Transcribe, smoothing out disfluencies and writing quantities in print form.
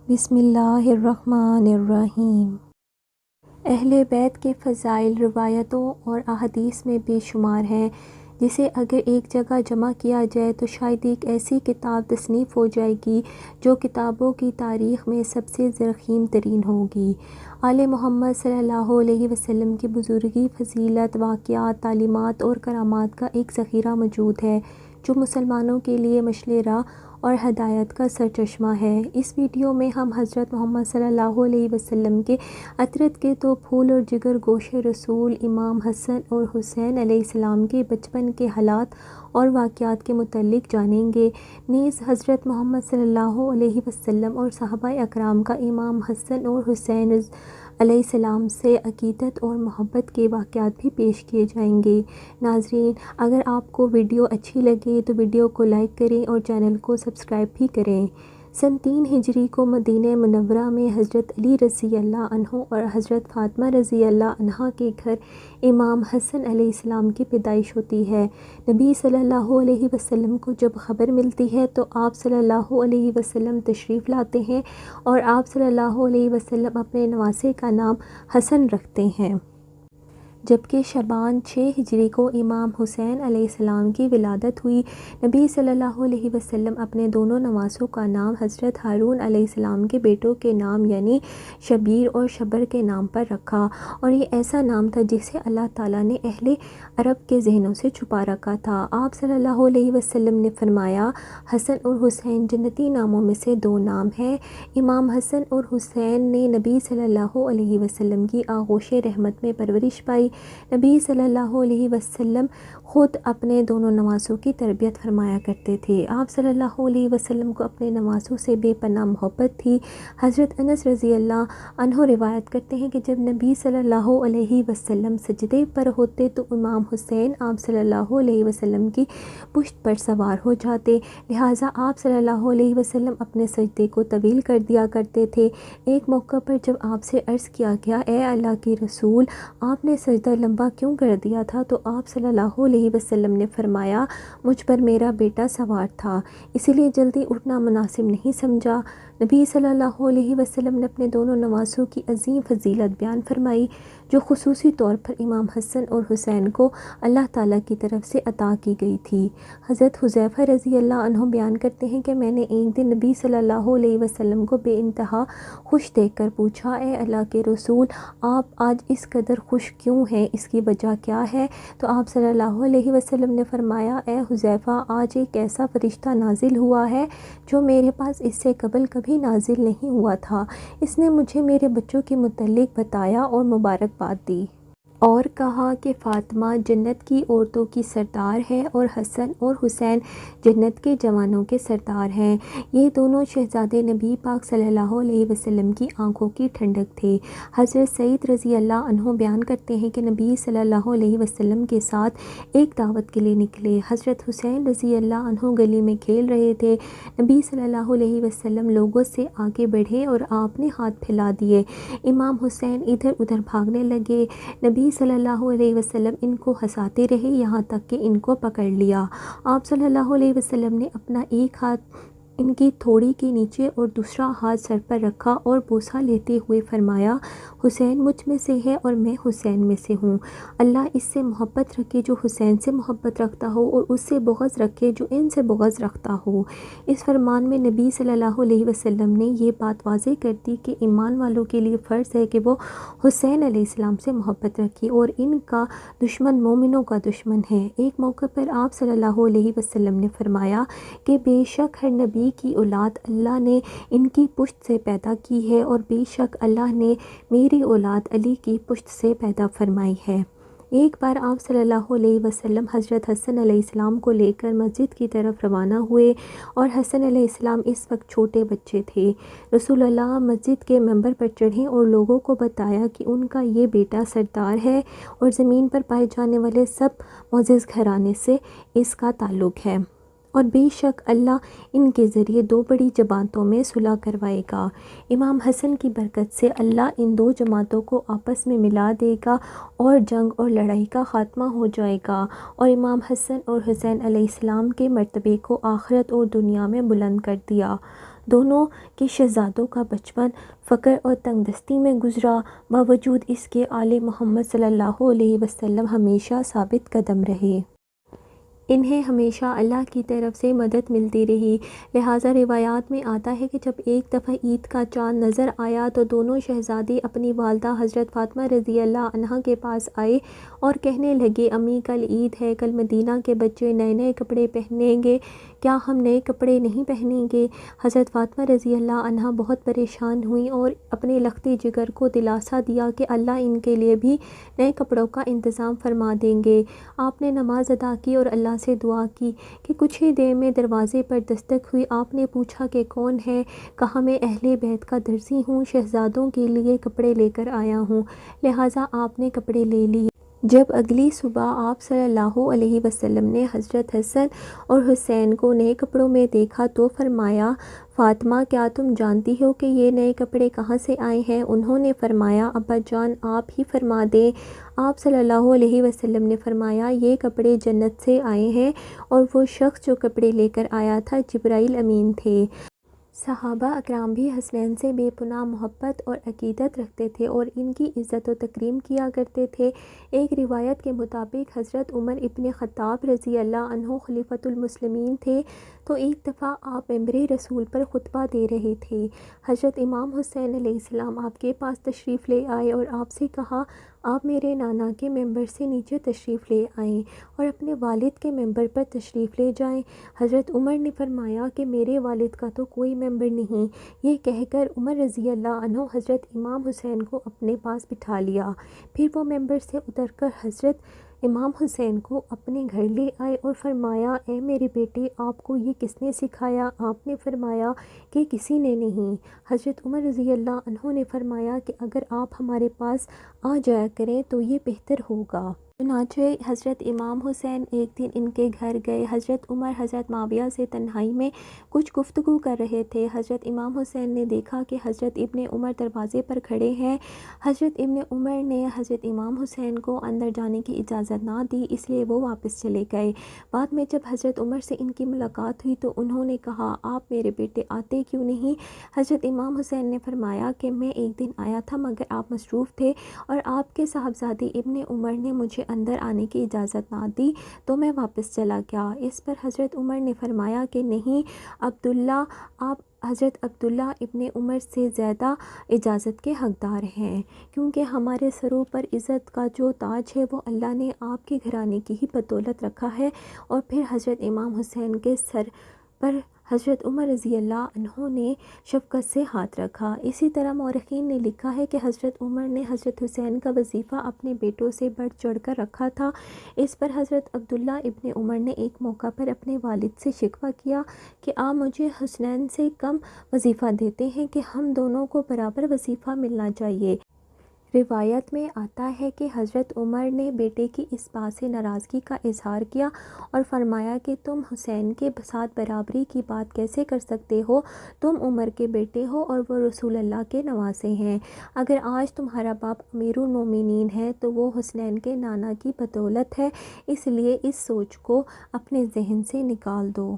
بسم اللہ الرحمن الرحیم۔ اہل بیت کے فضائل روایتوں اور احادیث میں بے شمار ہیں، جسے اگر ایک جگہ جمع کیا جائے تو شاید ایک ایسی کتاب تصنیف ہو جائے گی جو کتابوں کی تاریخ میں سب سے زرخیم ترین ہوگی۔ آل محمد صلی اللہ علیہ وسلم کی بزرگی، فضیلت، واقعات، تعلیمات اور کرامات کا ایک ذخیرہ موجود ہے جو مسلمانوں کے لیے مشعل راہ اور ہدایت کا سرچشمہ ہے۔ اس ویڈیو میں ہم حضرت محمد صلی اللہ علیہ وسلم کے عطرت کے دو پھول اور جگر گوشے رسول امام حسن اور حسین علیہ السلام کے بچپن کے حالات اور واقعات کے متعلق جانیں گے۔ نیز حضرت محمد صلی اللہ علیہ وسلم اور صحابہ اکرام کا امام حسن اور حسین علیہ السلام سے عقیدت اور محبت کے واقعات بھی پیش کیے جائیں گے۔ ناظرین، اگر آپ کو ویڈیو اچھی لگے تو ویڈیو کو لائک کریں اور چینل کو سبسکرائب بھی کریں۔ سن 3 ہجری کو مدینہ منورہ میں حضرت علی رضی اللہ عنہ اور حضرت فاطمہ رضی اللہ عنہا کے گھر امام حسن علیہ السلام کی پیدائش ہوتی ہے۔ نبی صلی اللہ علیہ وسلم کو جب خبر ملتی ہے تو آپ صلی اللہ علیہ وسلم تشریف لاتے ہیں اور آپ صلی اللہ علیہ وسلم اپنے نواسے کا نام حسن رکھتے ہیں، جبکہ شعبان 6 ہجری کو امام حسین علیہ السلام کی ولادت ہوئی۔ نبی صلی اللہ علیہ وسلم اپنے دونوں نواسوں کا نام حضرت ہارون علیہ السلام کے بیٹوں کے نام یعنی شبیر اور شبر کے نام پر رکھا، اور یہ ایسا نام تھا جسے اللہ تعالیٰ نے اہل عرب کے ذہنوں سے چھپا رکھا تھا۔ آپ صلی اللہ علیہ وسلم نے فرمایا، حسن اور حسین جنتی ناموں میں سے 2 نام ہیں۔ امام حسن اور حسین نے نبی صلی اللہ علیہ وسلم کی آغوش رحمت میں پرورش پائی۔ نبی صلی اللہ علیہ وسلم خود اپنے دونوں نواسوں کی تربیت فرمایا کرتے تھے۔ آپ صلی اللہ علیہ وسلم کو اپنے نواسوں سے بے پناہ محبت تھی۔ حضرت انس رضی اللہ عنہ روایت کرتے ہیں کہ جب نبی صلی اللہ علیہ وسلم سجدے پر ہوتے تو امام حسین آپ صلی اللہ علیہ وسلم کی پشت پر سوار ہو جاتے، لہٰذا آپ صلی اللہ علیہ وسلم اپنے سجدے کو طویل کر دیا کرتے تھے۔ ایک موقع پر جب آپ سے عرض کیا گیا، اے اللہ کے رسول، آپ نے سجدہ لمبا کیوں کر دیا تھا؟ تو آپ صلی اللہ علیہ وسلم نے فرمایا، مجھ پر میرا بیٹا سوار تھا، اسی لیے جلدی اٹھنا مناسب نہیں سمجھا۔ نبی صلی اللہ علیہ وسلم نے اپنے دونوں نواسوں کی عظیم فضیلت بیان فرمائی جو خصوصی طور پر امام حسن اور حسین کو اللہ تعالیٰ کی طرف سے عطا کی گئی تھی۔ حضرت حذیفہ رضی اللہ عنہ بیان کرتے ہیں کہ میں نے ایک دن نبی صلی اللہ علیہ وسلم کو بے انتہا خوش دیکھ کر پوچھا، اے اللہ کے رسول، آپ آج اس قدر خوش کیوں ہیں؟ اس کی وجہ کیا ہے؟ تو آپ صلی اللہ علیہ وسلم نے فرمایا، اے حذیفہ، آج ایک ایسا فرشتہ نازل ہوا ہے جو میرے پاس اس سے قبل کبھی نازل نہیں ہوا تھا۔ اس نے مجھے میرے بچوں کے متعلق بتایا اور مبارکباد دی اور کہا کہ فاطمہ جنت کی عورتوں کی سردار ہے اور حسن اور حسین جنت کے جوانوں کے سردار ہیں۔ یہ دونوں شہزادے نبی پاک صلی اللہ علیہ وسلم کی آنکھوں کی ٹھنڈک تھے۔ حضرت سعید رضی اللہ عنہ بیان کرتے ہیں کہ نبی صلی اللہ علیہ وسلم کے ساتھ ایک دعوت کے لیے نکلے۔ حضرت حسین رضی اللہ عنہ گلی میں کھیل رہے تھے۔ نبی صلی اللہ علیہ وسلم لوگوں سے آگے بڑھے اور آپ نے ہاتھ پھیلا دیے۔ امام حسین ادھر ادھر بھاگنے لگے۔ نبی صلی اللہ علیہ وسلم ان کو ہنساتے رہے یہاں تک کہ ان کو پکڑ لیا۔ آپ صلی اللہ علیہ وسلم نے اپنا ایک ہاتھ ان کی تھوڑی کے نیچے اور دوسرا ہاتھ سر پر رکھا اور بوسہ لیتے ہوئے فرمایا، حسین مجھ میں سے ہے اور میں حسین میں سے ہوں۔ اللہ اس سے محبت رکھے جو حسین سے محبت رکھتا ہو اور اس سے بغض رکھے جو ان سے بغض رکھتا ہو۔ اس فرمان میں نبی صلی اللہ علیہ وسلم نے یہ بات واضح کر دی کہ ایمان والوں کے لیے فرض ہے کہ وہ حسین علیہ السلام سے محبت رکھے اور ان کا دشمن مومنوں کا دشمن ہے۔ ایک موقع پر آپ صلی اللہ علیہ وسلم نے فرمایا کہ بے شک ہر نبی کی اولاد اللہ نے ان کی پشت سے پیدا کی ہے اور بے شک اللہ نے میری اولاد علی کی پشت سے پیدا فرمائی ہے۔ ایک بار آپ صلی اللہ علیہ وسلم حضرت حسن علیہ السلام کو لے کر مسجد کی طرف روانہ ہوئے اور حسن علیہ السلام اس وقت چھوٹے بچے تھے۔ رسول اللہ مسجد کے ممبر پر چڑھے اور لوگوں کو بتایا کہ ان کا یہ بیٹا سردار ہے اور زمین پر پائے جانے والے سب معزز گھرانے سے اس کا تعلق ہے، اور بے شک اللہ ان کے ذریعے 2 بڑی جماعتوں میں صلح کروائے گا۔ امام حسن کی برکت سے اللہ ان 2 جماعتوں کو آپس میں ملا دے گا اور جنگ اور لڑائی کا خاتمہ ہو جائے گا، اور امام حسن اور حسین علیہ السلام کے مرتبے کو آخرت اور دنیا میں بلند کر دیا۔ دونوں کے شہزادوں کا بچپن فقر اور تنگ دستی میں گزرا، باوجود اس کے آل محمد صلی اللہ علیہ وسلم ہمیشہ ثابت قدم رہے۔ انہیں ہمیشہ اللہ کی طرف سے مدد ملتی رہی، لہٰذا روایات میں آتا ہے کہ جب ایک دفعہ عید کا چاند نظر آیا تو دونوں شہزادے اپنی والدہ حضرت فاطمہ رضی اللہ عنہا کے پاس آئے اور کہنے لگے، امی کل عید ہے، کل مدینہ کے بچے نئے نئے کپڑے پہنیں گے، کیا ہم نئے کپڑے نہیں پہنیں گے؟ حضرت فاطمہ رضی اللہ عنہا بہت پریشان ہوئیں اور اپنے لختی جگر کو دلاسا دیا کہ اللہ ان کے لیے بھی نئے کپڑوں کا انتظام فرما دیں گے۔ آپ نے نماز ادا کی اور اللہ سے دعا کی کہ کچھ ہی دیر میں دروازے پر دستک ہوئی۔ آپ نے پوچھا کہ کون ہے؟ کہا، میں اہل بیت کا درزی ہوں، شہزادوں کے لیے کپڑے لے کر آیا ہوں۔ لہٰذا آپ نے کپڑے لے لیے۔ جب اگلی صبح آپ صلی اللہ علیہ وسلم نے حضرت حسن اور حسین کو نئے کپڑوں میں دیکھا تو فرمایا، فاطمہ کیا تم جانتی ہو کہ یہ نئے کپڑے کہاں سے آئے ہیں؟ انہوں نے فرمایا، ابا جان آپ ہی فرما دیں۔ آپ صلی اللہ علیہ وسلم نے فرمایا، یہ کپڑے جنت سے آئے ہیں، اور وہ شخص جو کپڑے لے کر آیا تھا جبرائیل امین تھے۔ صحابہ اکرام بھی حسنین سے بے پناہ محبت اور عقیدت رکھتے تھے اور ان کی عزت و تکریم کیا کرتے تھے۔ ایک روایت کے مطابق حضرت عمر ابن خطاب رضی اللہ عنہ خلیفۃ المسلمین تھے، تو ایک دفعہ آپ ممبر رسول پر خطبہ دے رہے تھے۔ حضرت امام حسین علیہ السلام آپ کے پاس تشریف لے آئے اور آپ سے کہا، آپ میرے نانا کے ممبر سے نیچے تشریف لے آئیں اور اپنے والد کے ممبر پر تشریف لے جائیں۔ حضرت عمر نے فرمایا کہ میرے والد کا تو کوئی ممبر نہیں۔ یہ کہہ کر عمر رضی اللہ عنہ حضرت امام حسین کو اپنے پاس بٹھا لیا، پھر وہ ممبر سے اتر کر حضرت امام حسین کو اپنے گھر لے آئے اور فرمایا، اے میرے بیٹے، آپ کو یہ کس نے سکھایا؟ آپ نے فرمایا کہ کسی نے نہیں۔ حضرت عمر رضی اللہ عنہ نے فرمایا کہ اگر آپ ہمارے پاس آ جایا کریں تو یہ بہتر ہوگا۔ چنانچہ حضرت امام حسین ایک دن ان کے گھر گئے۔ حضرت عمر حضرت معاویہ سے تنہائی میں کچھ گفتگو کر رہے تھے۔ حضرت امام حسین نے دیکھا کہ حضرت ابن عمر دروازے پر کھڑے ہیں۔ حضرت ابن عمر نے حضرت امام حسین کو اندر جانے کی اجازت نہ دی، اس لیے وہ واپس چلے گئے۔ بعد میں جب حضرت عمر سے ان کی ملاقات ہوئی تو انہوں نے کہا، آپ میرے بیٹے آتے کیوں نہیں؟ حضرت امام حسین نے فرمایا کہ میں ایک دن آیا تھا مگر آپ مصروف تھے اور آپ کے صاحبزادے ابن عمر نے مجھے اندر آنے کی اجازت نہ دی تو میں واپس چلا گیا۔ اس پر حضرت عمر نے فرمایا کہ نہیں عبداللہ، آپ حضرت عبداللہ ابن عمر سے زیادہ اجازت کے حقدار ہیں، کیونکہ ہمارے سروں پر عزت کا جو تاج ہے وہ اللہ نے آپ کے گھرانے کی ہی بدولت رکھا ہے۔ اور پھر حضرت امام حسین کے سر پر حضرت عمر رضی اللہ عنہ نے شفقت سے ہاتھ رکھا۔ اسی طرح مورخین نے لکھا ہے کہ حضرت عمر نے حضرت حسین کا وظیفہ اپنے بیٹوں سے بڑھ چڑھ کر رکھا تھا۔ اس پر حضرت عبداللہ ابن عمر نے ایک موقع پر اپنے والد سے شکوہ کیا کہ آپ مجھے حسنین سے کم وظیفہ دیتے ہیں کہ ہم دونوں کو برابر وظیفہ ملنا چاہیے۔ روایت میں آتا ہے کہ حضرت عمر نے بیٹے کی اس بات سے ناراضگی کا اظہار کیا اور فرمایا کہ تم حسین کے ساتھ برابری کی بات کیسے کر سکتے ہو؟ تم عمر کے بیٹے ہو اور وہ رسول اللہ کے نواسے ہیں۔ اگر آج تمہارا باپ امیر المومنین ہے تو وہ حسنین کے نانا کی بدولت ہے، اس لیے اس سوچ کو اپنے ذہن سے نکال دو۔